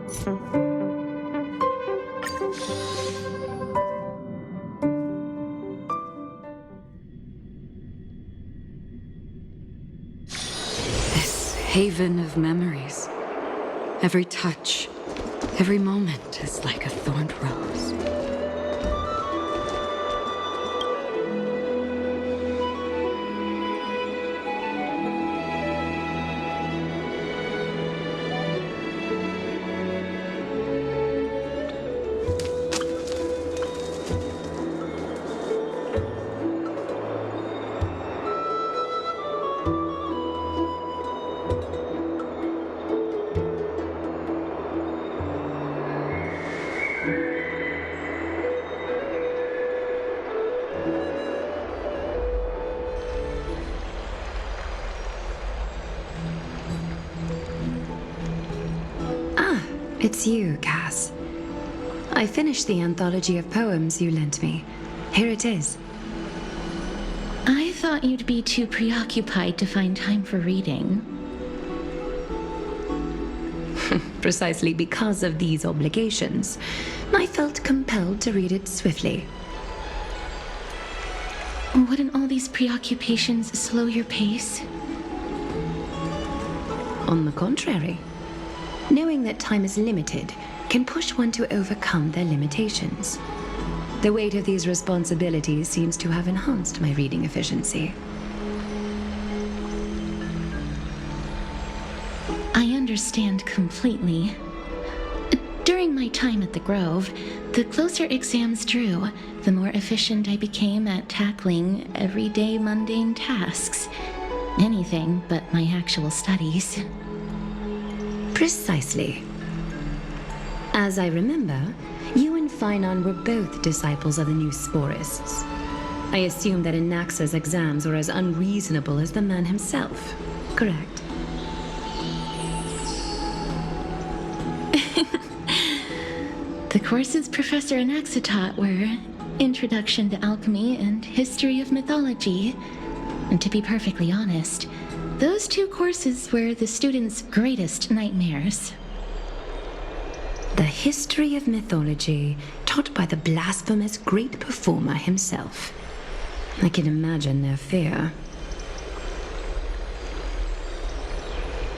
This haven of memories. Every touch, every moment is like a thorned rose. It's you, Cass. I finished the anthology of poems you lent me. Here it is. I thought you'd be too preoccupied to find time for reading. Precisely because of these obligations, I felt compelled to read it swiftly. Wouldn't all these preoccupations slow your pace? On the contrary. Knowing that time is limited can push one to overcome their limitations. The weight of these responsibilities seems to have enhanced my reading efficiency. I understand completely. During my time at the Grove, the closer exams drew, the more efficient I became at tackling everyday mundane tasks. Anything but my actual studies. Precisely. As I remember, you and Finon were both disciples of the new Sporists. I assume that Anaxa's exams were as unreasonable as the man himself, correct? The courses Professor Anaxa taught were Introduction to Alchemy and History of Mythology. And to be perfectly honest, those two courses were the students' greatest nightmares. The history of mythology, taught by the blasphemous great performer himself. I can imagine their fear.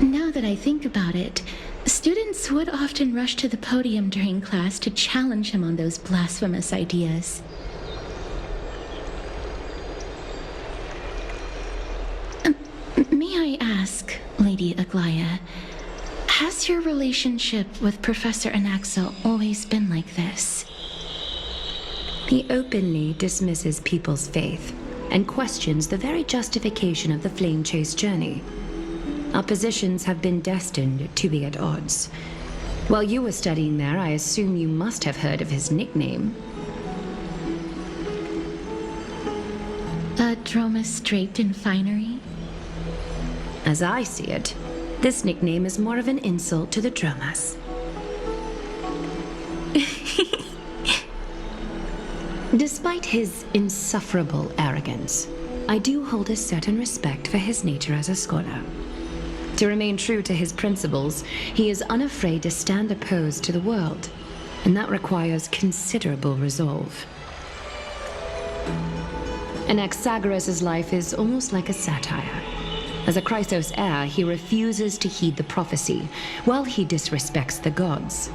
Now that I think about it, students would often rush to the podium during class to challenge him on those blasphemous ideas. May I ask, Lady Aglaea, has your relationship with Professor Anaxa always been like this? He openly dismisses people's faith and questions the very justification of the Flame Chase journey. Our positions have been destined to be at odds. While you were studying there, I assume you must have heard of his nickname. A Dromus draped in finery? As I see it, this nickname is more of an insult to the Dromas. Despite his insufferable arrogance, I do hold a certain respect for his nature as a scholar. To remain true to his principles, he is unafraid to stand opposed to the world, and that requires considerable resolve. Anaxagoras' life is almost like a satire. As a Chrysos heir, he refuses to heed the prophecy, while he disrespects the gods.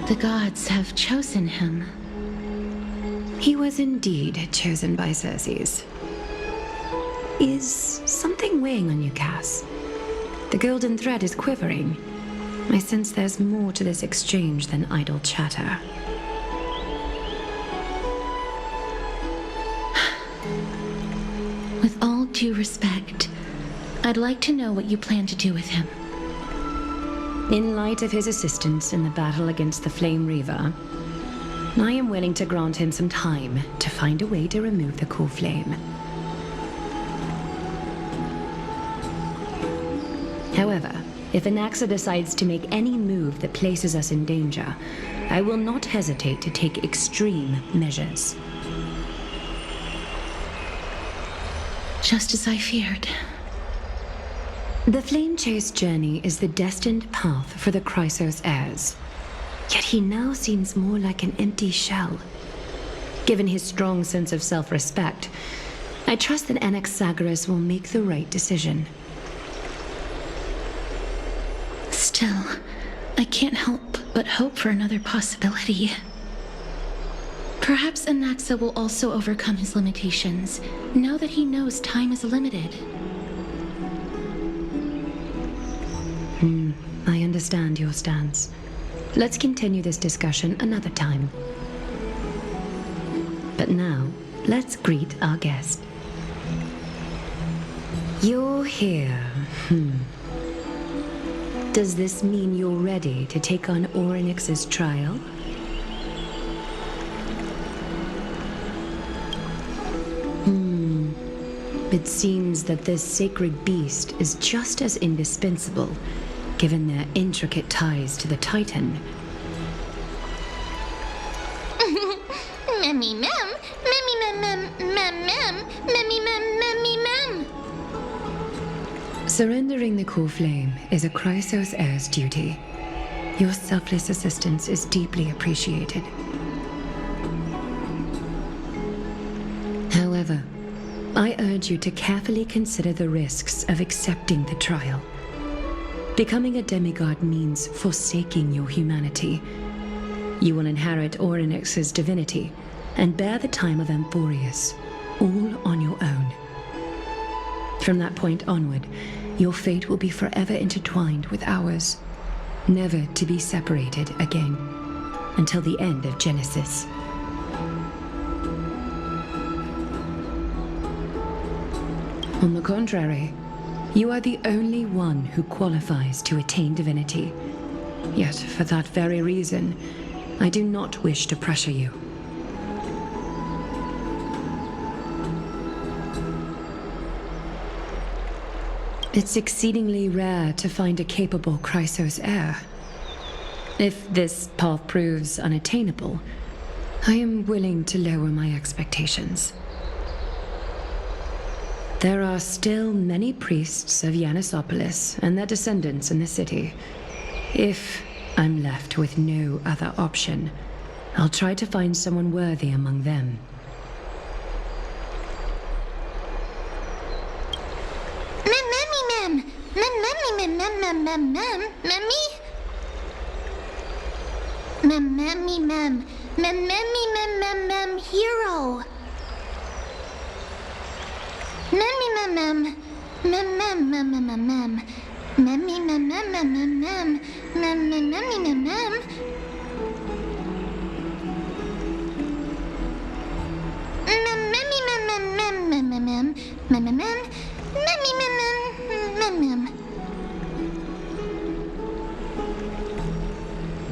The gods have chosen him. He was indeed chosen by Circes. Is something weighing on you, Cass? The golden thread is quivering. I sense there's more to this exchange than idle chatter. With all due respect, I'd like to know what you plan to do with him. In light of his assistance in the battle against the Flame Reaver, I am willing to grant him some time to find a way to remove the Coreflame. However, if Anaxa decides to make any move that places us in danger, I will not hesitate to take extreme measures. Just as I feared. The flame chase journey is the destined path for the Chrysos Heirs. Yet he now seems more like an empty shell. Given his strong sense of self-respect, I trust that Anaxagoras will make the right decision. Still, I can't help but hope for another possibility. Perhaps Anaxa will also overcome his limitations, now that he knows time is limited. I understand your stance. Let's continue this discussion another time. But now, let's greet our guest. You're here. Does this mean you're ready to take on Oronyx's trial? It seems that this sacred beast is just as indispensable, given their intricate ties to the Titan. Memmy mem, memmy mem mem mem mem, memmy mem memmy mem. Surrendering the Coreflame is a Chrysos Heirs duty. Your selfless assistance is deeply appreciated. However, I urge you to carefully consider the risks of accepting the trial. Becoming a demigod means forsaking your humanity. You will inherit Oronyx's divinity and bear the time of Amphoreus, all on your own. From that point onward, your fate will be forever intertwined with ours, never to be separated again, until the end of Genesis. On the contrary, you are the only one who qualifies to attain divinity. Yet, for that very reason, I do not wish to pressure you. It's exceedingly rare to find a capable Chrysos heir. If this path proves unattainable, I am willing to lower my expectations. There are still many priests of Yanissopolis and their descendants in the city. If I'm left with no other option, I'll try to find someone worthy among them. Hero.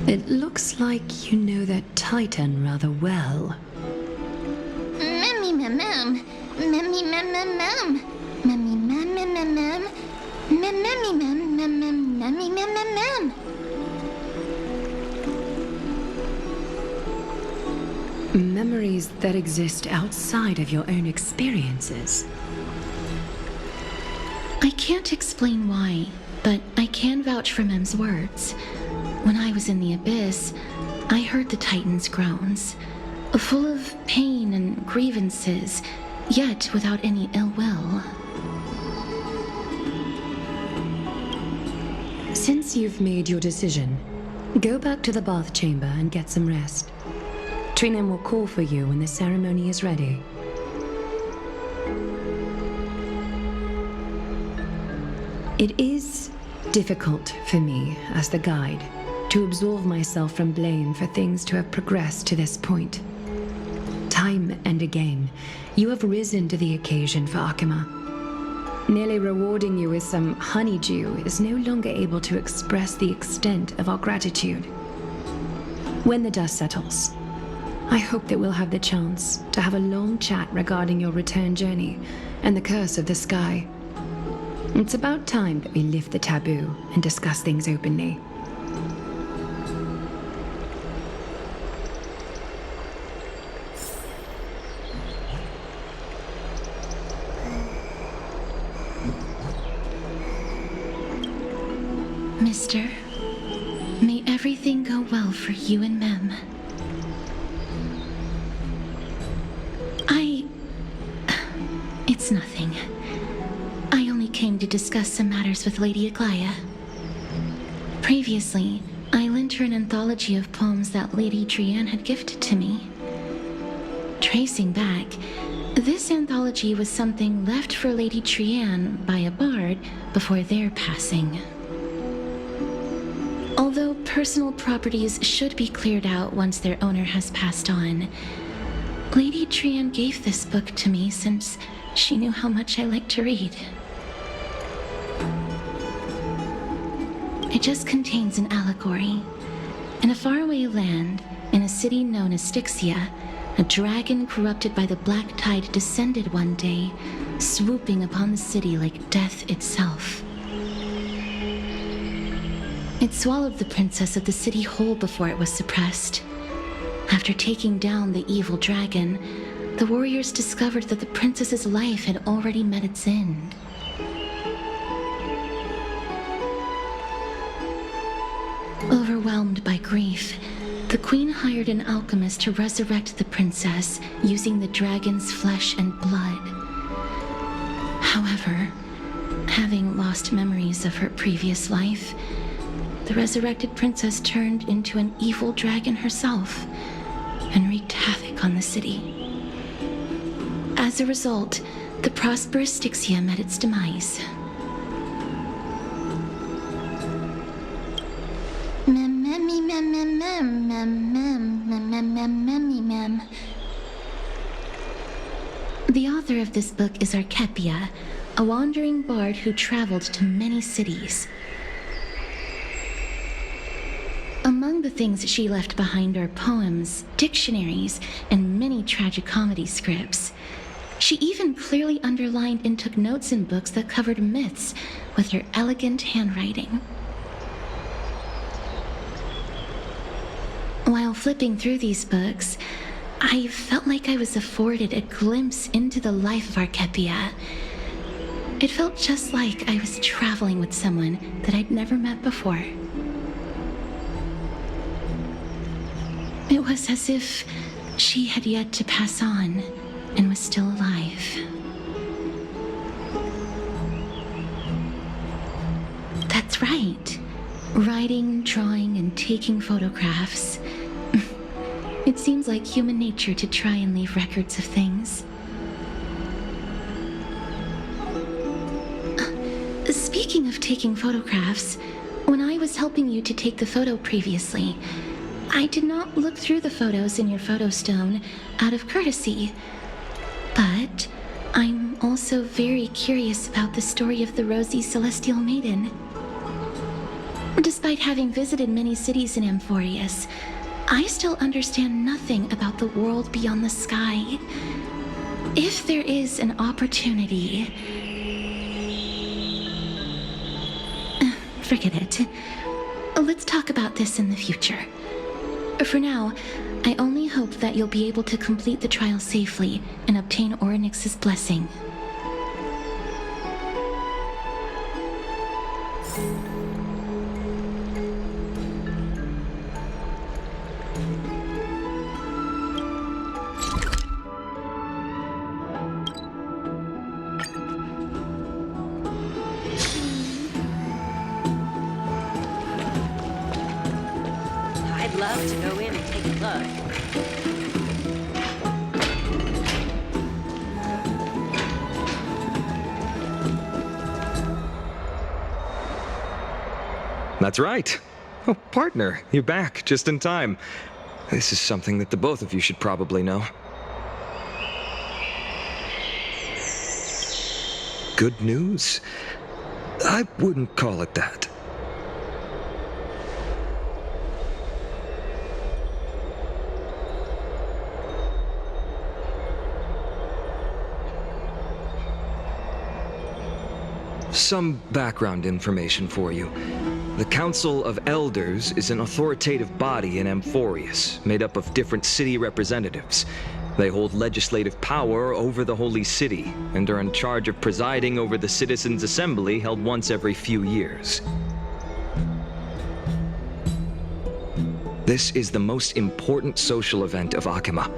It looks like you know that Titan rather well. Memories that exist outside of your own experiences. I can't explain why, but I can vouch for Mem's words. When I was in the abyss, I heard the Titan's groans, full of pain and grievances, yet without any ill will. Since you've made your decision, go back to the bath chamber and get some rest. Trinnon will call for you when the ceremony is ready. It is difficult for me, as the guide, to absolve myself from blame for things to have progressed to this point. Time and again, you have risen to the occasion for Okhema. Merely rewarding you with some honeydew is no longer able to express the extent of our gratitude. When the dust settles, I hope that we'll have the chance to have a long chat regarding your return journey and the curse of the sky. It's about time that we lift the taboo and discuss things openly. Mister. May everything go well for you and Mem. It's nothing. I only came to discuss some matters with Lady Aglaea. Previously, I lent her an anthology of poems that Lady Trianne had gifted to me. Tracing back, this anthology was something left for Lady Trianne by a bard before their passing. Although personal properties should be cleared out once their owner has passed on, Lady Trianne gave this book to me since she knew how much I liked to read. It just contains an allegory. In a faraway land, in a city known as Styxia, a dragon corrupted by the black tide descended one day, swooping upon the city like death itself. It swallowed the princess of the city whole before it was suppressed. After taking down the evil dragon, the warriors discovered that the princess's life had already met its end. Overwhelmed by grief, the queen hired an alchemist to resurrect the princess using the dragon's flesh and blood. However, having lost memories of her previous life, the resurrected princess turned into an evil dragon herself and wreaked havoc on the city. As a result, the prosperous Styxia met its demise. The author of this book is Archepia, a wandering bard who traveled to many cities. Among the things she left behind are poems, dictionaries, and many tragicomedy scripts. She even clearly underlined and took notes in books that covered myths with her elegant handwriting. While flipping through these books, I felt like I was afforded a glimpse into the life of Archepia. It felt just like I was traveling with someone that I'd never met before. It was as if she had yet to pass on and was still alive. That's right. Writing, drawing, and taking photographs. It seems like human nature to try and leave records of things. Speaking of taking photographs, when I was helping you to take the photo previously, I did not look through the photos in your photo stone out of courtesy. But I'm also very curious about the story of the Rosy Celestial Maiden. Despite having visited many cities in Amphoreus, I still understand nothing about the world beyond the sky. If there is an opportunity... Forget it. Let's talk about this in the future. For now, I only hope that you'll be able to complete the trial safely and obtain Oronyx's blessing. I'd love to go in and take a look. That's right. Oh, partner, you're back just in time. This is something that the both of you should probably know. Good news? I wouldn't call it that. Some background information for you. The Council of Elders is an authoritative body in Amphoreus, made up of different city representatives. They hold legislative power over the Holy City, and are in charge of presiding over the Citizens' Assembly held once every few years. This is the most important social event of Okhema.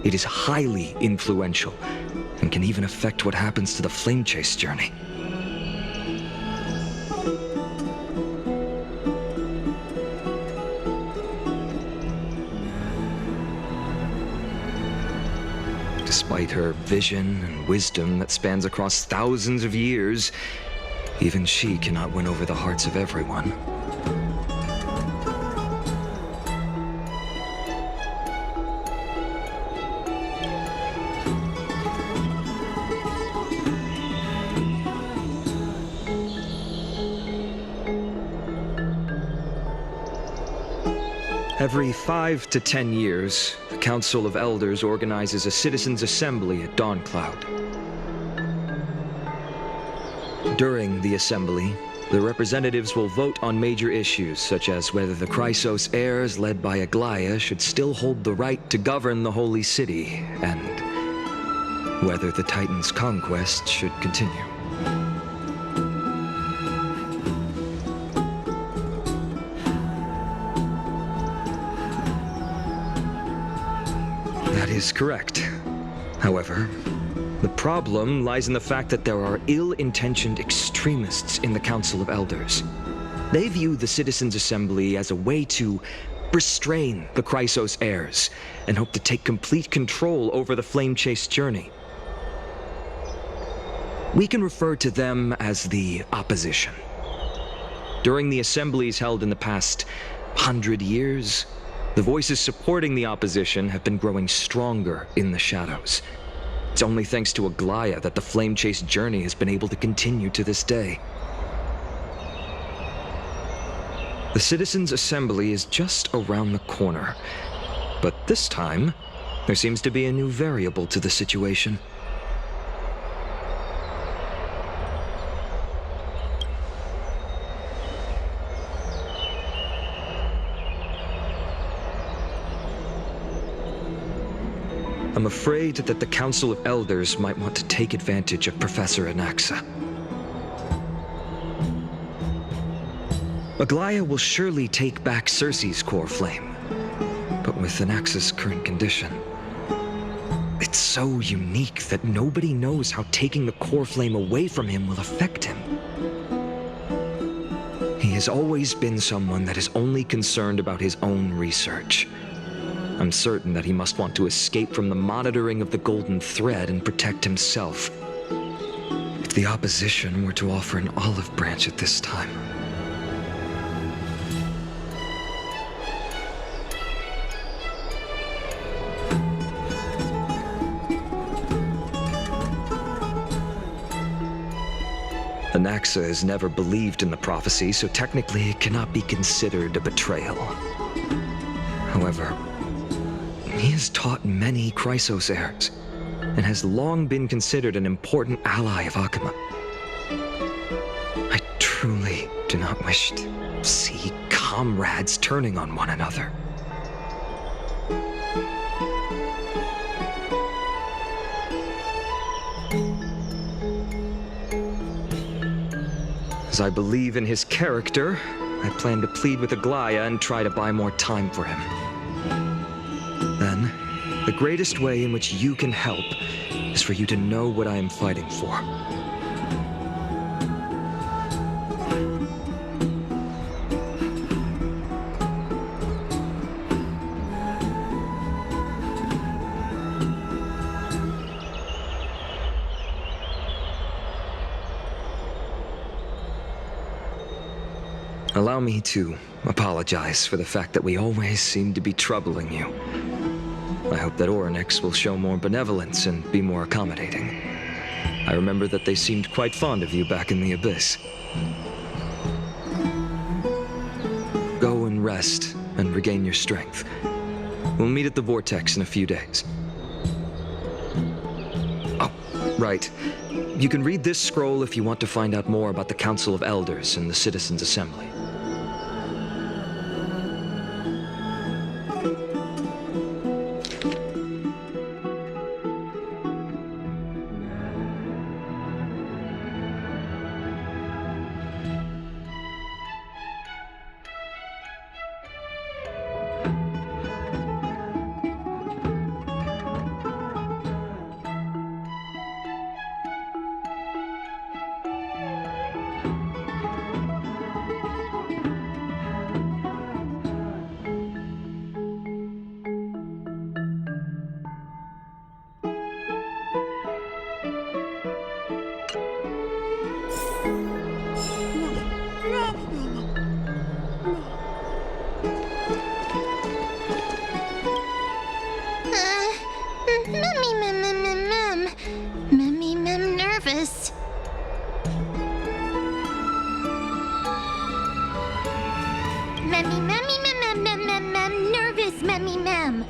It is highly influential, and can even affect what happens to the Flame Chase journey. Despite her vision and wisdom that spans across thousands of years, even she cannot win over the hearts of everyone. Every 5 to 10 years, the Council of Elders organizes a citizens' assembly at Dawncloud. During the assembly, the representatives will vote on major issues such as whether the Chrysos Heirs led by Aglaea should still hold the right to govern the Holy City, and whether the Titan's conquest should continue. That is correct. However, the problem lies in the fact that there are ill-intentioned extremists in the Council of Elders. They view the Citizens' Assembly as a way to restrain the Chrysos Heirs and hope to take complete control over the Flame Chase journey. We can refer to them as the opposition. During the assemblies held in the past 100 years, the voices supporting the opposition have been growing stronger in the shadows. It's only thanks to Aglaea that the Flame Chase journey has been able to continue to this day. The Citizens' Assembly is just around the corner, but this time, there seems to be a new variable to the situation. I'm afraid that the Council of Elders might want to take advantage of Professor Anaxa. Aglaea will surely take back Circe's Coreflame, but with Anaxa's current condition, it's so unique that nobody knows how taking the Coreflame away from him will affect him. He has always been someone that is only concerned about his own research. I'm certain that he must want to escape from the monitoring of the Golden Thread and protect himself. If the opposition were to offer an olive branch at this time. Anaxa has never believed in the prophecy, so technically it cannot be considered a betrayal. However, he has taught many Chrysos Heirs, and has long been considered an important ally of Okhema. I truly do not wish to see comrades turning on one another. As I believe in his character, I plan to plead with Aglaea and try to buy more time for him. Then, the greatest way in which you can help is for you to know what I am fighting for. Allow me to apologize for the fact that we always seem to be troubling you. I hope that Oronyx will show more benevolence and be more accommodating. I remember that they seemed quite fond of you back in the Abyss. Go and rest and regain your strength. We'll meet at the Vortex in a few days. Oh, right. You can read this scroll if you want to find out more about the Council of Elders and the Citizens' Assembly. Memmy, memmy, mem, mem, mem, mem, nervous, memmy, mem.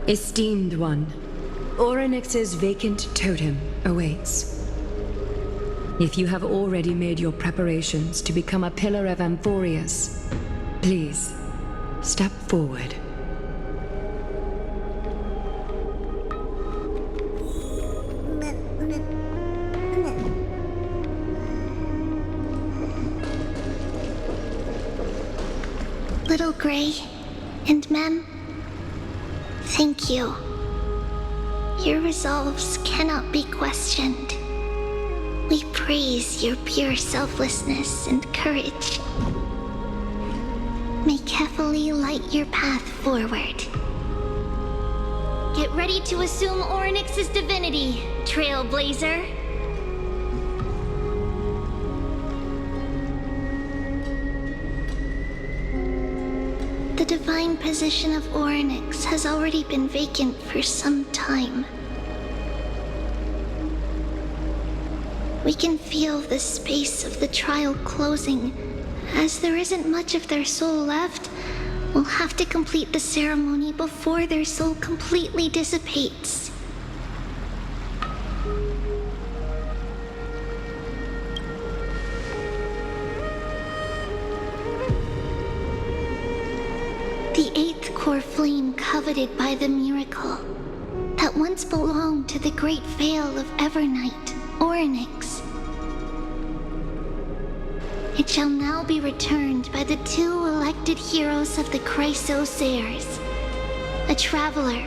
Esteemed one, Oronyx's vacant totem awaits. If you have already made your preparations to become a pillar of Amphoreus, please, step forward. Little Gray and Mem, thank you. Your resolves cannot be questioned. We praise your pure selflessness and courage. May Kefali light your path forward. Get ready to assume Oronyx's divinity, Trailblazer. The divine position of Oronyx has already been vacant for some time. We can feel the space of the trial closing. As there isn't much of their soul left, we'll have to complete the ceremony before their soul completely dissipates. The eighth Coreflame coveted by the miracle that once belonged to the great Veil of Evernight, Oronyx. It shall now be returned by the two elected heroes of the Chrysos Heirs, a traveler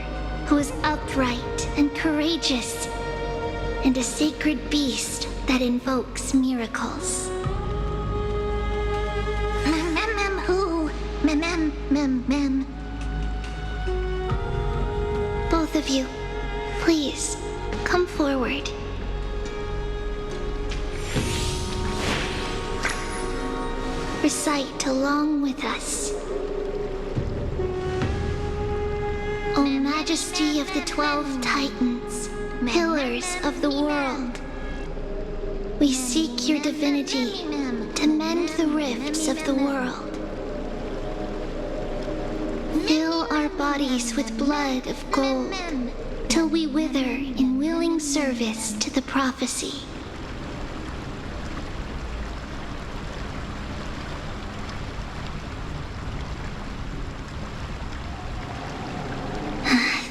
who is upright and courageous, and a sacred beast that invokes miracles. Mem. Both of you, please, come forward. Recite along with us. O Majesty of the 12 Titans, pillars of the world, we seek your divinity to mend the rifts of the world. Fill our bodies with blood of gold, till we wither in willing service to the prophecy.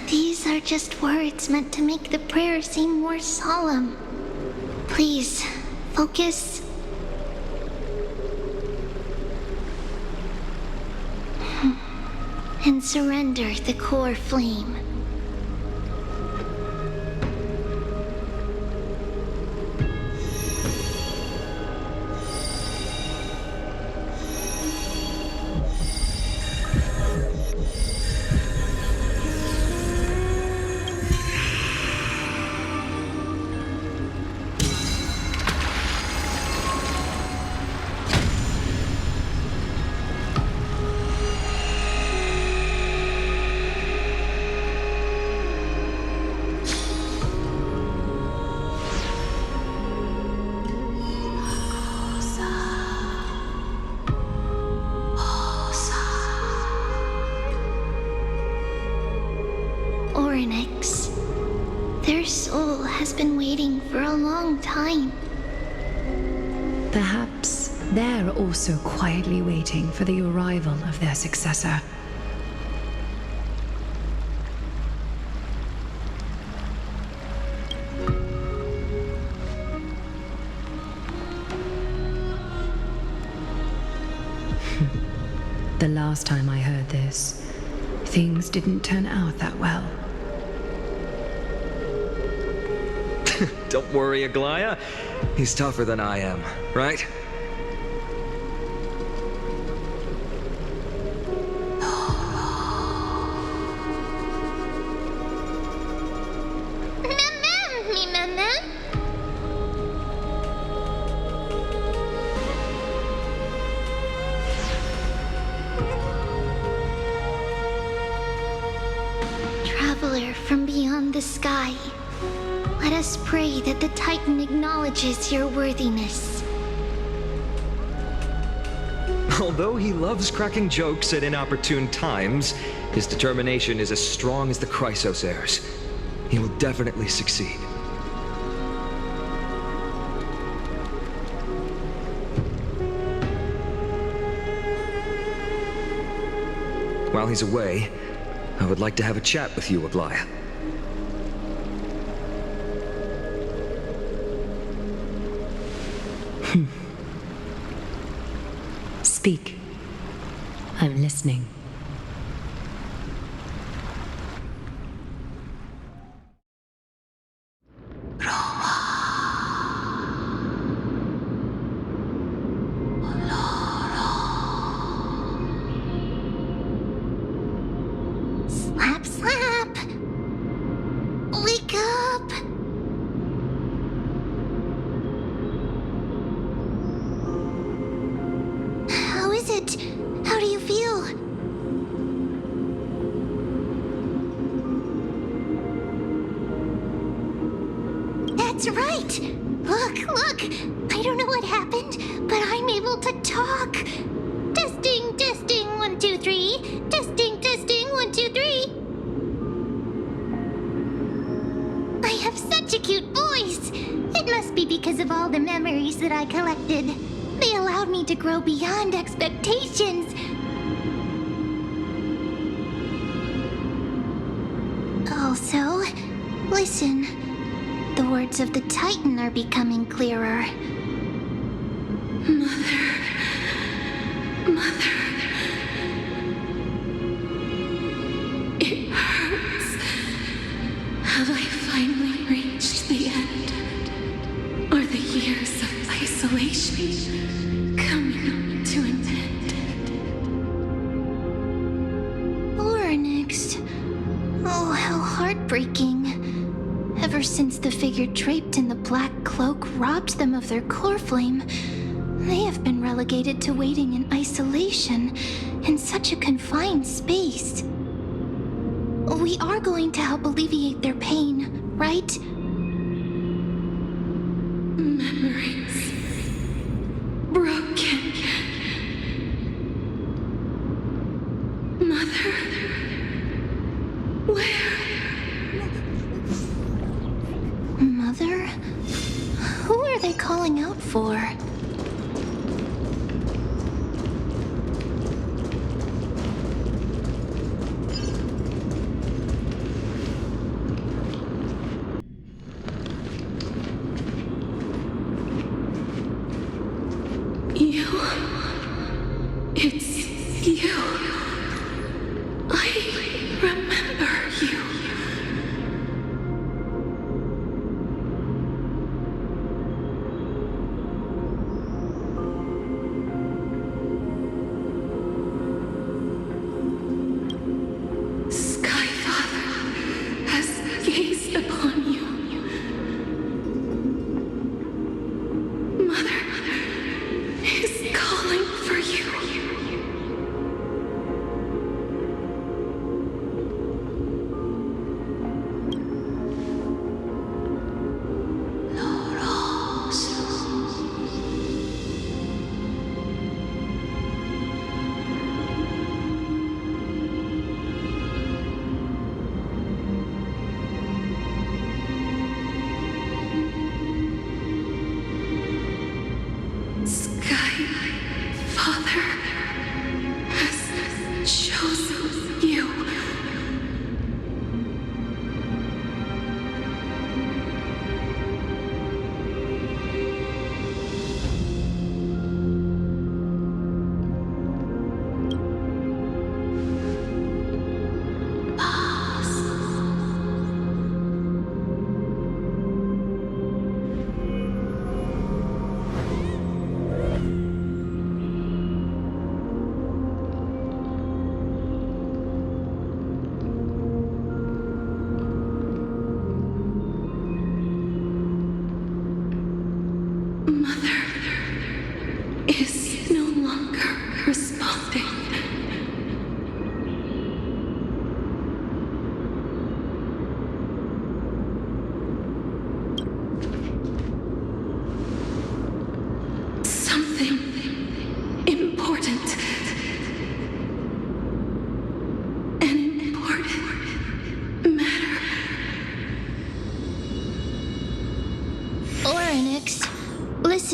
These are just words meant to make the prayer seem more solemn. Please, focus. And surrender the Coreflame. Oronyx. Their soul has been waiting for a long time. Perhaps they're also quietly waiting for the arrival of their successor. The last time I heard this, things didn't turn out that well. Don't worry, Aglaea. He's tougher than I am, right? Traveler from beyond the sky, let us pray that the Titan acknowledges your worthiness. Although he loves cracking jokes at inopportune times, his determination is as strong as the Chrysos Heirs. He will definitely succeed. While he's away, I would like to have a chat with you, Aglaea. Speak. I'm listening. Slap, slap! Wake up! How is it? How do you feel? That's right! Look! I don't know what happened, but I'm able to talk! Testing, 1, 2, 3. Testing, 1, 2, 3. I have such a cute voice! It must be because of all the memories that I collected. They allowed me to grow beyond expectations. Also, listen. The words of the Titan are becoming clearer. Mother. It hurts. Have I finally reached the end? Are the years of isolation coming to an end? Oronyx. Oh, how heartbreaking. Ever since the figure draped in the black cloak robbed them of their Coreflame, they have been relegated to waiting in isolation in such a confined space. We are going to help alleviate their pain, right? Memories broken. Mother, where? Mother? Who are they calling out for? You. It's you. I remember you. Skyfather has gazed upon you. Mother is calling for you.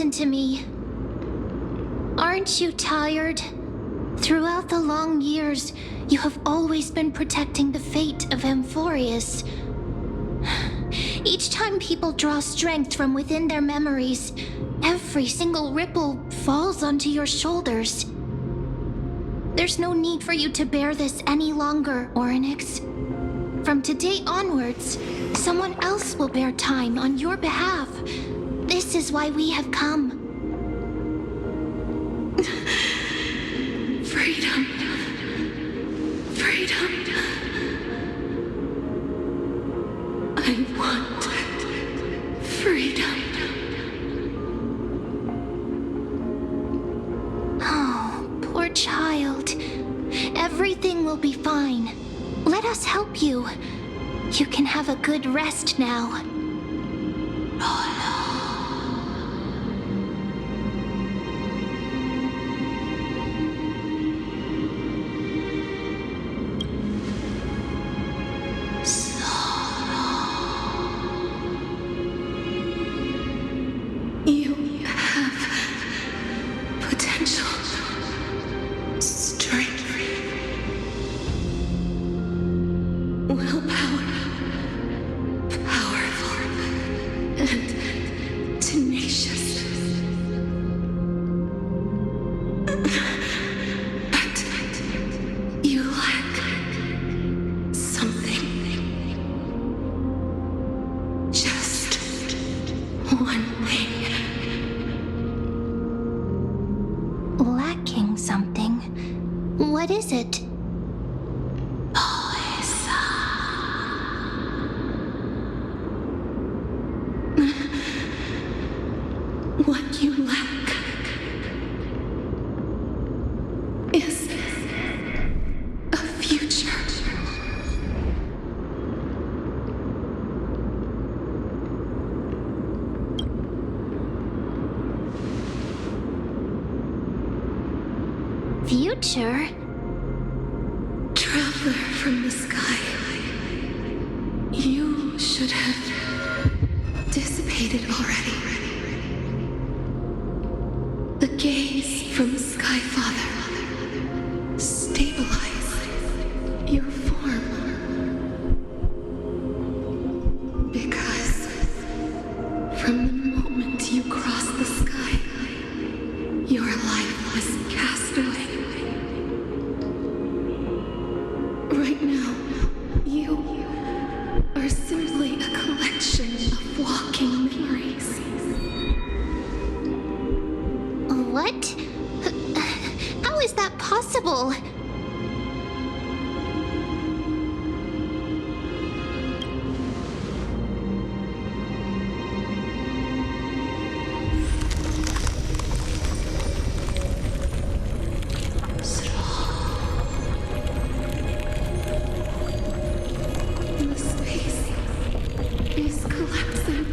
listen to me. Aren't you tired? Throughout the long years, you have always been protecting the fate of Amphoreus. Each time people draw strength from within their memories, every single ripple falls onto your shoulders. There's no need for you to bear this any longer, Oronyx. From today onwards, someone else will bear time on your behalf. This is why we have come. Freedom. Freedom. I want freedom. Oh, poor child. Everything will be fine. Let us help you. You can have a good rest now. You have potential, strength, willpower, powerful, and tenacious. But you lack something. Just one thing. Lacking something. What is it? What you lack is a future. Future? Traveler from the sky, you should have dissipated already. The gaze from Sky Father stabilized your form. Because from the moment you crossed the sky, your life was cast away. Right now, you are simply a collection of walking memories. What? How is that possible? The space is collapsing.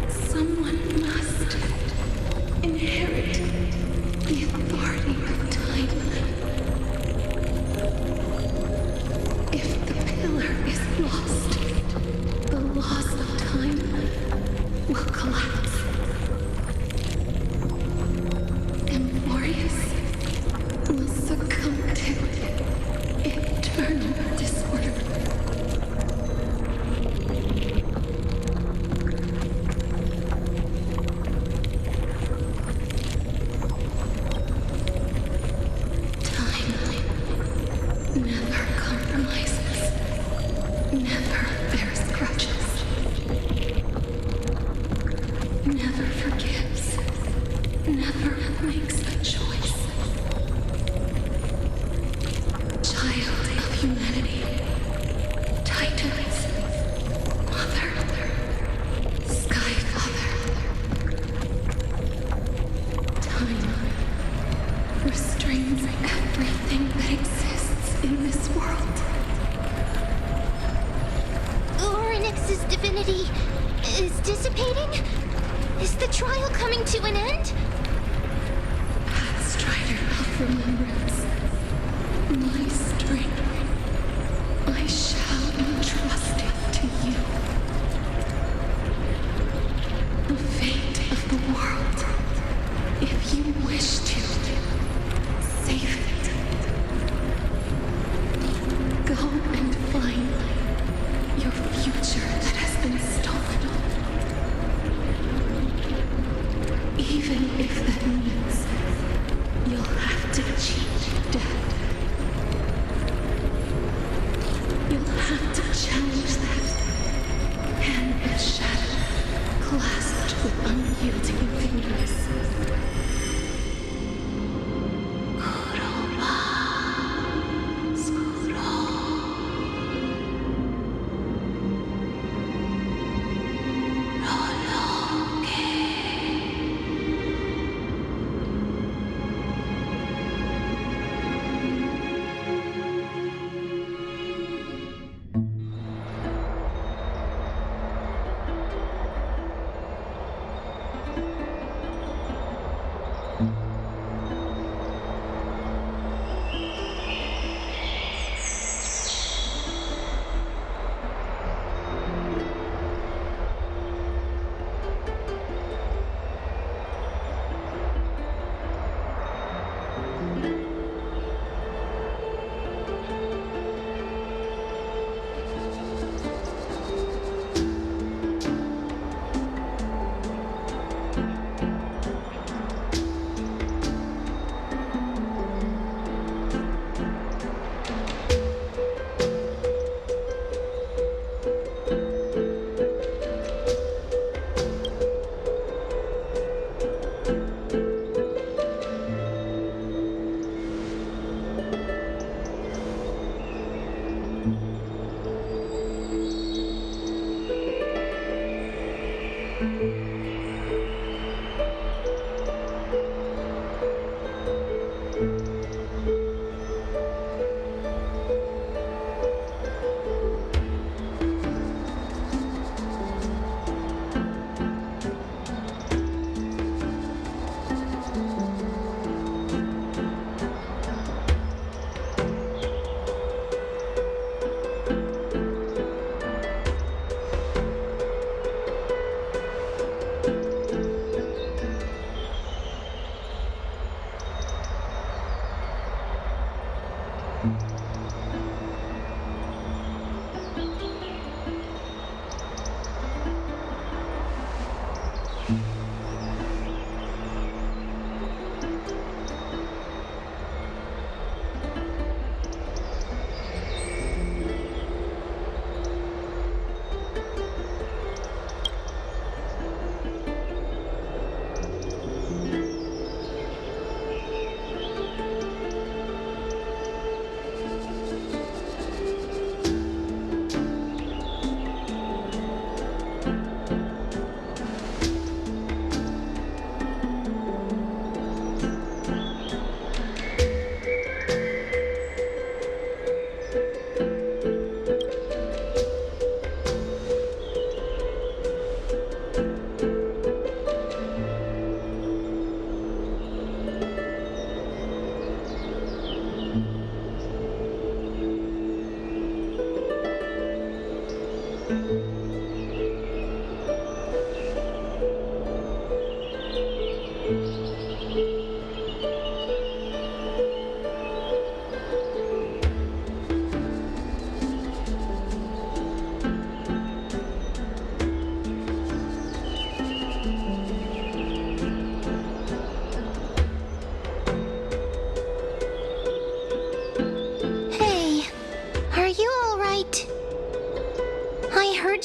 Someone must inherit the authority of time. If the pillar is lost, the laws of time will collapse. Amphoreus will succumb to eternal disorder. Time never compromises, never bears grudges, never forgives, never makes a choice. Child of humanity, Titans, Mother, Sky Father. Time restrains everything that exists in this world. Oronyx's divinity is dissipating? Is the trial coming to an end? Strider of remembrance, my strength, I shall entrust it to you.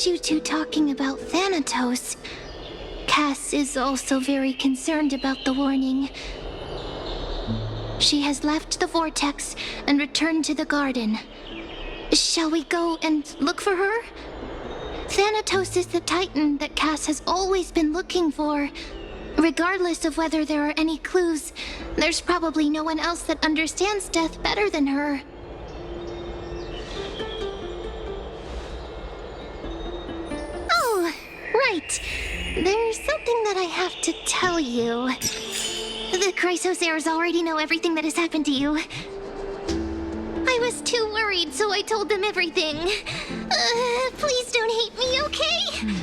You two talking about Thanatos. Cass is also very concerned about the warning. She has left the Vortex and returned to the garden. Shall we go and look for her? Thanatos is the Titan that Cass has always been looking for. Regardless of whether there are any clues, there's probably no one else that understands death better than her. Right. There's something that I have to tell you. The Chrysos Heirs already know everything that has happened to you. I was too worried, so I told them everything. Please don't hate me, okay?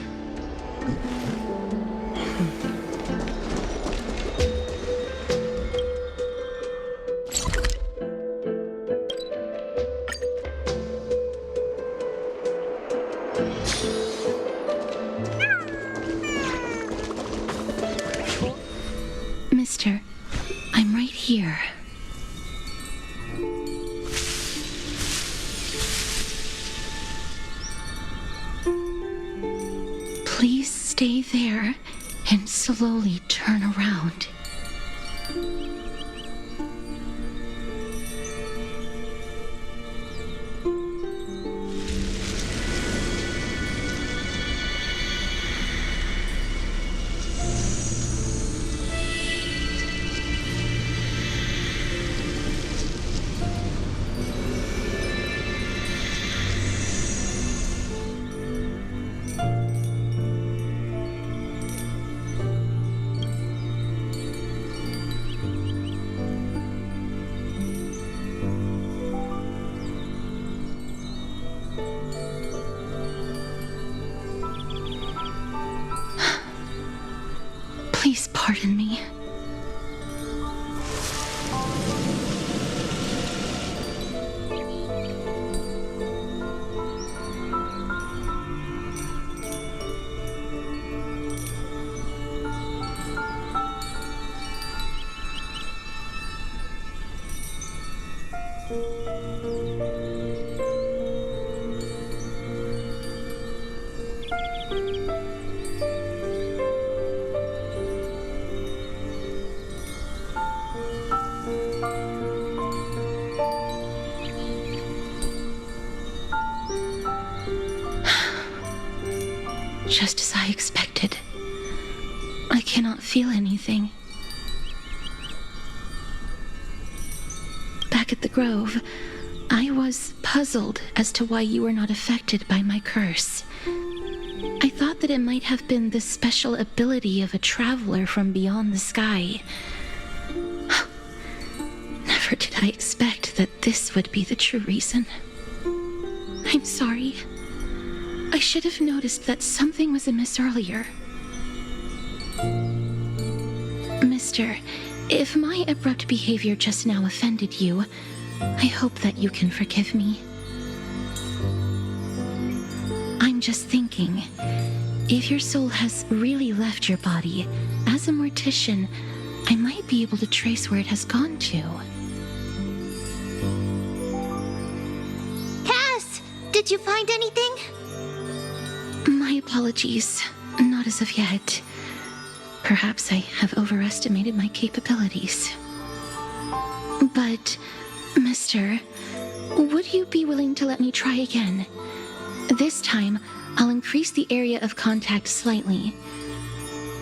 Mister, I'm right here. Please stay there and slowly turn around. Please pardon me. Just as I expected. I cannot feel anything. Back at the Grove, I was puzzled as to why you were not affected by my curse. I thought that it might have been the special ability of a traveler from beyond the sky. Never did I expect that this would be the true reason. I'm sorry. I should have noticed that something was amiss earlier. Mister, if my abrupt behavior just now offended you, I hope that you can forgive me. I'm just thinking, if your soul has really left your body, as a mortician, I might be able to trace where it has gone to. Cass! Did you find anything? My apologies. Not as of yet. Perhaps I have overestimated my capabilities. But, Mister, would you be willing to let me try again? This time, I'll increase the area of contact slightly.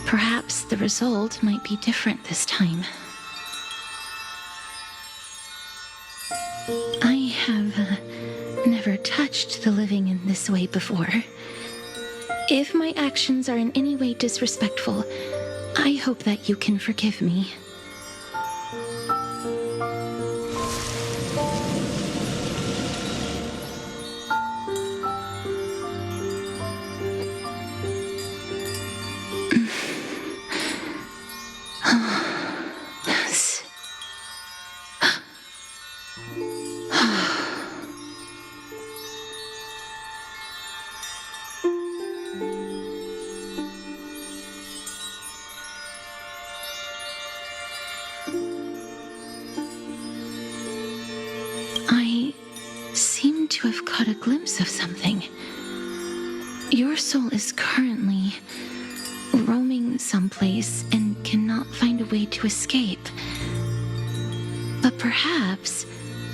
Perhaps the result might be different this time. I have never touched the living in this way before. If my actions are in any way disrespectful, I hope that you can forgive me. To have caught a glimpse of something. Your soul is currently roaming someplace and cannot find a way to escape. But perhaps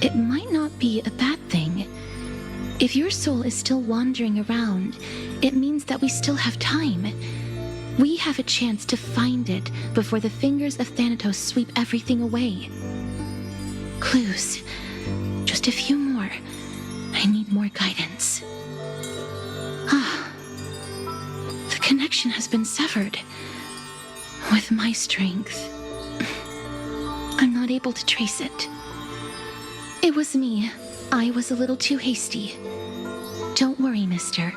it might not be a bad thing. If your soul is still wandering around, it means that we still have time. We have a chance to find it before the fingers of Thanatos sweep everything away. Clues. Just a few more. I need more guidance. The connection has been severed. With my strength, I'm not able to trace it. It was me. I was a little too hasty. Don't worry, mister.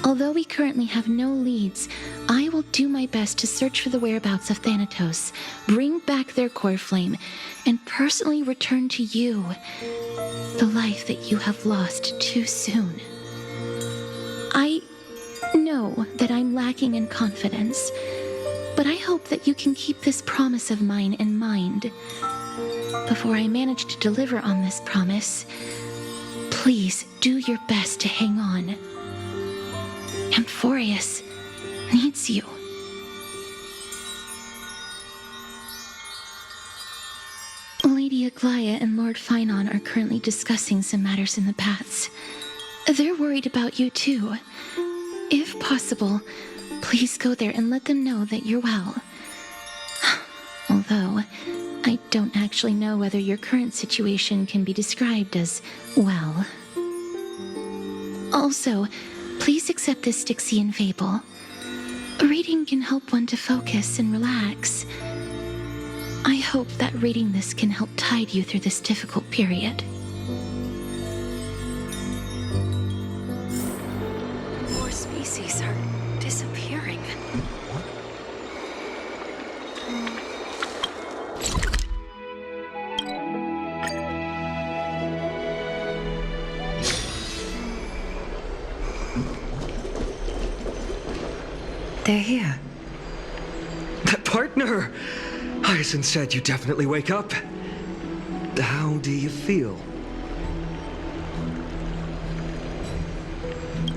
Although we currently have no leads, I will do my best to search for the whereabouts of Thanatos, bring back their Coreflame, and personally return to you the life that you have lost too soon. I know that I'm lacking in confidence, but I hope that you can keep this promise of mine in mind. Before I manage to deliver on this promise, please do your best to hang on. Amphoreus needs you. Lady Aglaea and Lord Finon are currently discussing some matters in the paths. They're worried about you too. If possible, please go there and let them know that you're well. Although, I don't actually know whether your current situation can be described as well. Also, please accept this Styxian fable. Reading can help one to focus and relax. I hope that reading this can help tide you through this difficult period. More species are disappearing. They're here. Partner! Hyacinth said you definitely wake up. How do you feel?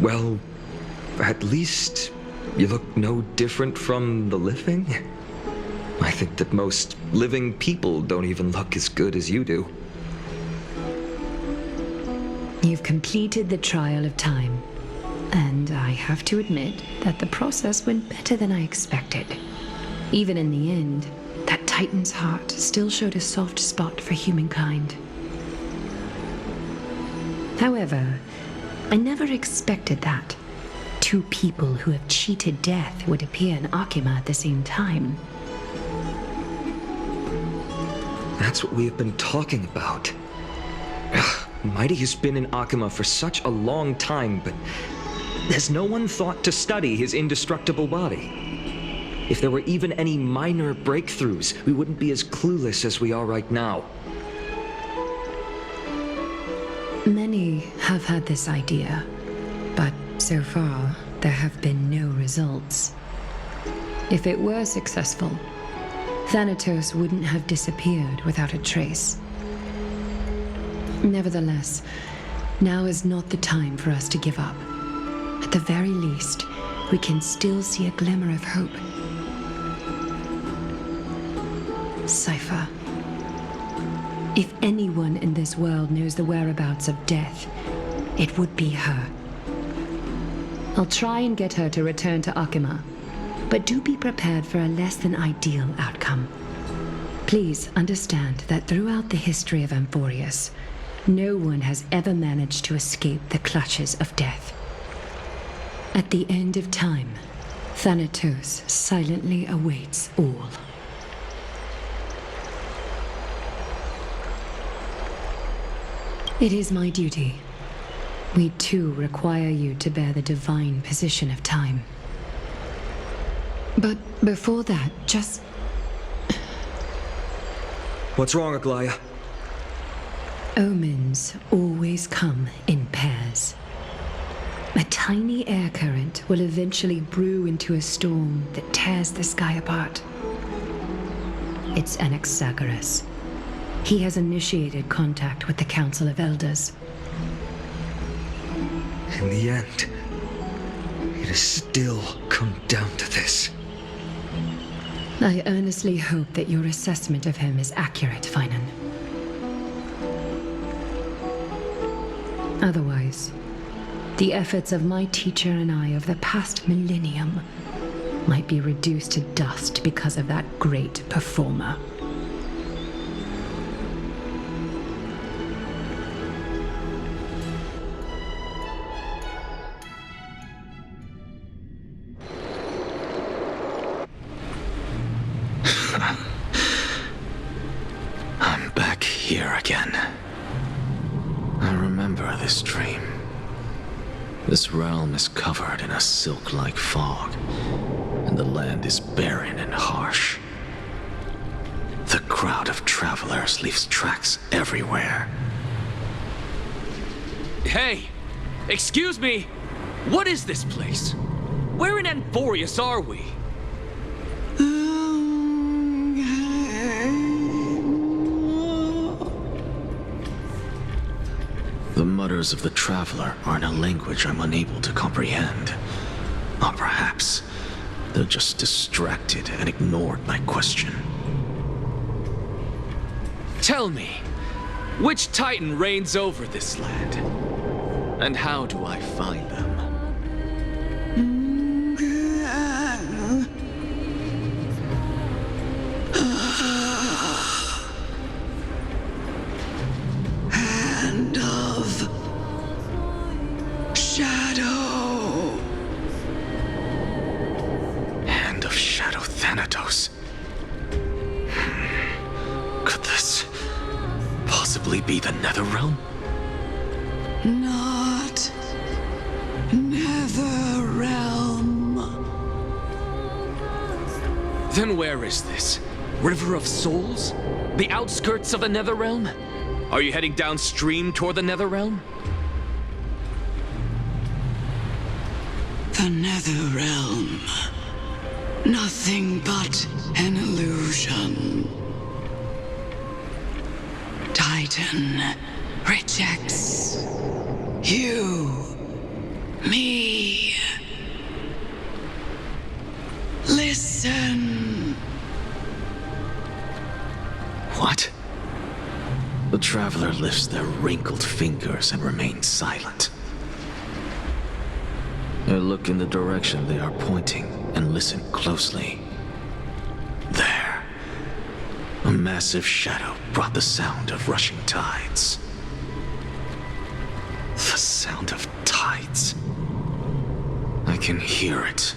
Well, at least you look no different from the living. I think that most living people don't even look as good as you do. You've completed the trial of time, and I have to admit that the process went better than I expected. Even in the end, that Titan's heart still showed a soft spot for humankind. However, I never expected that two people who have cheated death would appear in Okhema at the same time. That's what we have been talking about. Mighty has been in Okhema for such a long time, but has no one thought to study his indestructible body? If there were even any minor breakthroughs, we wouldn't be as clueless as we are right now. Many have had this idea, but so far there have been no results. If it were successful, Thanatos wouldn't have disappeared without a trace. Nevertheless, now is not the time for us to give up. At the very least, we can still see a glimmer of hope. Cypher. If anyone in this world knows the whereabouts of death, it would be her. I'll try and get her to return to Okhema, but do be prepared for a less than ideal outcome. Please understand that throughout the history of Amphoreus, no one has ever managed to escape the clutches of death. At the end of time, Thanatos silently awaits all. It is my duty. We too require you to bear the divine position of time. But before that, just... What's wrong, Aglaea? Omens always come in pairs. A tiny air current will eventually brew into a storm that tears the sky apart. It's Anaxagoras. He has initiated contact with the Council of Elders. In the end, it has still come down to this. I earnestly hope that your assessment of him is accurate, Finan. Otherwise, the efforts of my teacher and I of the past millennium might be reduced to dust because of that great performer. I'm back here again. I remember this dream. This realm is covered in a silk-like fog, and the land is barren and harsh. The crowd of travelers leaves tracks everywhere. Hey! Excuse me! What is this place? Where in Amphoreus are we? The mutters of the traveler are in a language I'm unable to comprehend. Or perhaps they're just distracted and ignored my question. Tell me, which Titan reigns over this land? And how do I find them? Hand of Shadow. Hand of Shadow Thanatos. Could this possibly be the Netherrealm? Not Netherrealm. Then where is this? River of Souls? The outskirts of the Netherrealm? Are you heading downstream toward the Netherrealm? The Netherrealm. Nothing but an illusion. Titan rejects you, me. Listen. What? The traveler lifts their wrinkled fingers and remains silent. I look in the direction they are pointing and listen closely. There. A massive shadow brought the sound of rushing tides. The sound of tides. I can hear it.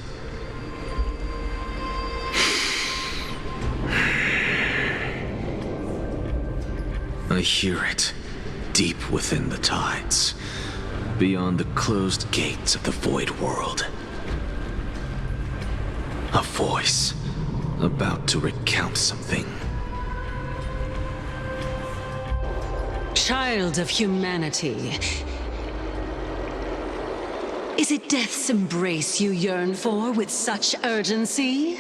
I hear it, deep within the tides, beyond the closed gates of the void world. A voice, about to recount something. child of humanity. Is it death's embrace you yearn for with such urgency?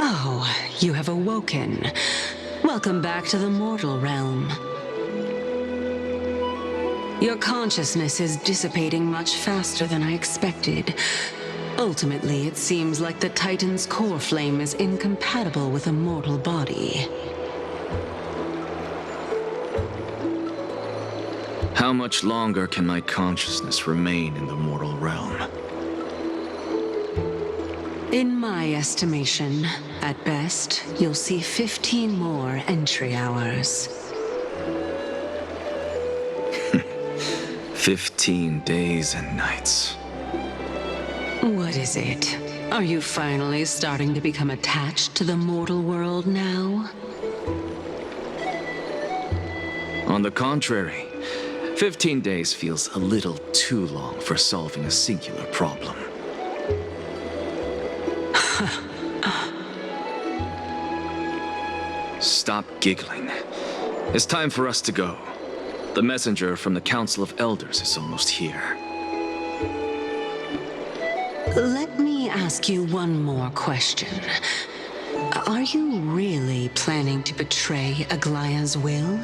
Oh, you have awoken. Welcome back to the mortal realm. Your consciousness is dissipating much faster than I expected. Ultimately, it seems like the Titan's Coreflame is incompatible with a mortal body. How much longer can my consciousness remain in the mortal realm? In my estimation, at best, you'll see 15 more entry hours. 15 days and nights. What is it? Are you finally starting to become attached to the mortal world now? On the contrary, 15 days feels a little too long for solving a singular problem. Stop giggling. It's time for us to go. The messenger from the Council of Elders is almost here. Let me ask you one more question. Are you really planning to betray Aglaea's will?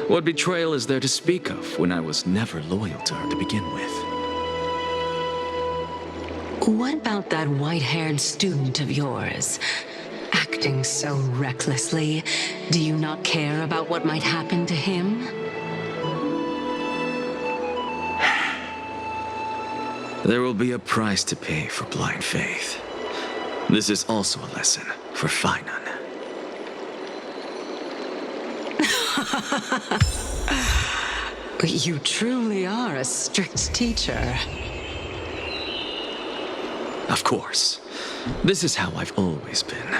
What betrayal is there to speak of when I was never loyal to her to begin with? What about that white-haired student of yours? Acting so recklessly, do you not care about what might happen to him? There will be a price to pay for blind faith. This is also a lesson for Finan. You truly are a strict teacher. Of course. This is how I've always been.